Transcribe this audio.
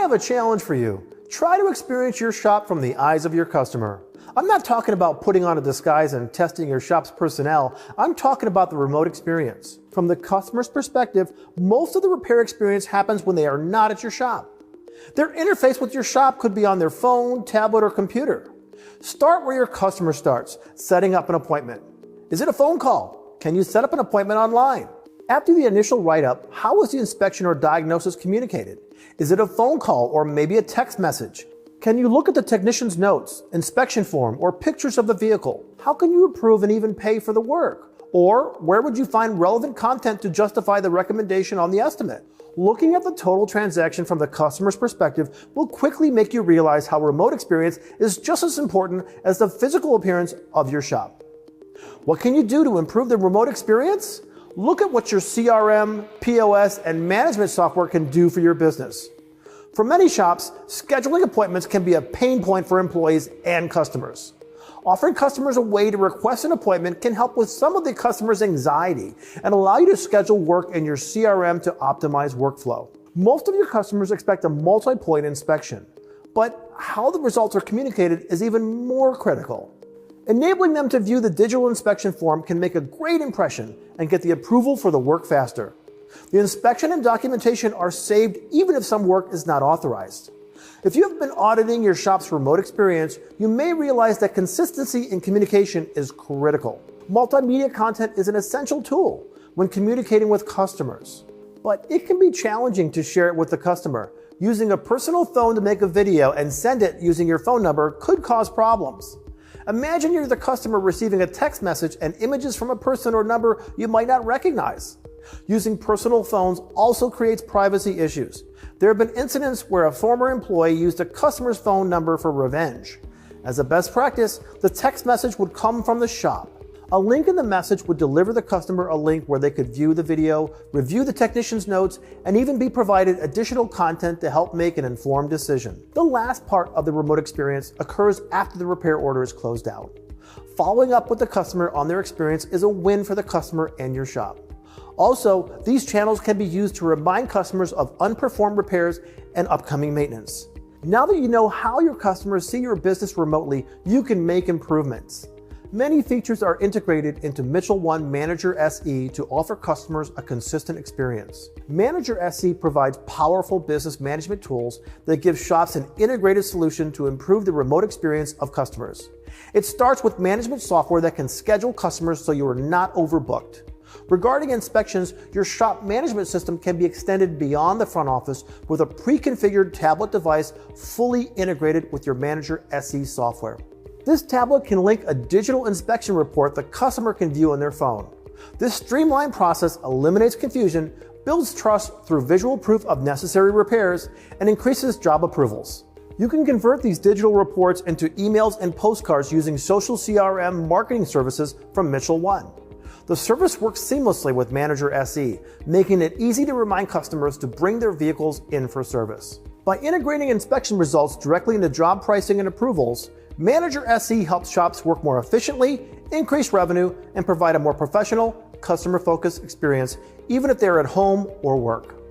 have a challenge for you. Try to experience your shop from the eyes of your customer. I'm not talking about putting on a disguise and testing your shop's personnel. I'm talking about the remote experience. From the customer's perspective, most of the repair experience happens when they are not at your shop. Their interface with your shop could be on their phone, tablet, or computer. Start where your customer starts, setting up an appointment. Is it a phone call? Can you set up an appointment online? After the initial write-up, how was the inspection or diagnosis communicated? Is it a phone call or maybe a text message? Can you look at the technician's notes, inspection form, or pictures of the vehicle? How can you approve and even pay for the work? Or where would you find relevant content to justify the recommendation on the estimate? Looking at the total transaction from the customer's perspective will quickly make you realize how remote experience is just as important as the physical appearance of your shop. What can you do to improve the remote experience? Look at what your CRM, POS, and management software can do for your business. For many shops, scheduling appointments can be a pain point for employees and customers. Offering customers a way to request an appointment can help with some of the customer's anxiety and allow you to schedule work in your CRM to optimize workflow. Most of your customers expect a multi-point inspection, but how the results are communicated is even more critical. Enabling them to view the digital inspection form can make a great impression and get the approval for the work faster. The inspection and documentation are saved even if some work is not authorized. If you have been auditing your shop's remote experience, you may realize that consistency in communication is critical. Multimedia content is an essential tool when communicating with customers, but it can be challenging to share it with the customer. Using a personal phone to make a video and send it using your phone number could cause problems. Imagine you're the customer receiving a text message and images from a person or number you might not recognize. Using personal phones also creates privacy issues. There have been incidents where a former employee used a customer's phone number for revenge. As a best practice, the text message would come from the shop. A link in the message would deliver the customer a link where they could view the video, review the technician's notes, and even be provided additional content to help make an informed decision. The last part of the remote experience occurs after the repair order is closed out. Following up with the customer on their experience is a win for the customer and your shop. Also, these channels can be used to remind customers of unperformed repairs and upcoming maintenance. Now that you know how your customers see your business remotely, you can make improvements. Many features are integrated into Mitchell 1 Manager SE to offer customers a consistent experience. Manager SE provides powerful business management tools that give shops an integrated solution to improve the remote experience of customers. It starts with management software that can schedule customers so you are not overbooked. Regarding inspections, your shop management system can be extended beyond the front office with a pre-configured tablet device fully integrated with your Manager SE software. This tablet can link a digital inspection report the customer can view on their phone. This streamlined process eliminates confusion, builds trust through visual proof of necessary repairs, and increases job approvals. You can convert these digital reports into emails and postcards using social CRM marketing services from Mitchell 1. The service works seamlessly with Manager SE, making it easy to remind customers to bring their vehicles in for service. By integrating inspection results directly into job pricing and approvals, Manager SE helps shops work more efficiently, increase revenue, and provide a more professional, customer-focused experience, even if they're at home or work.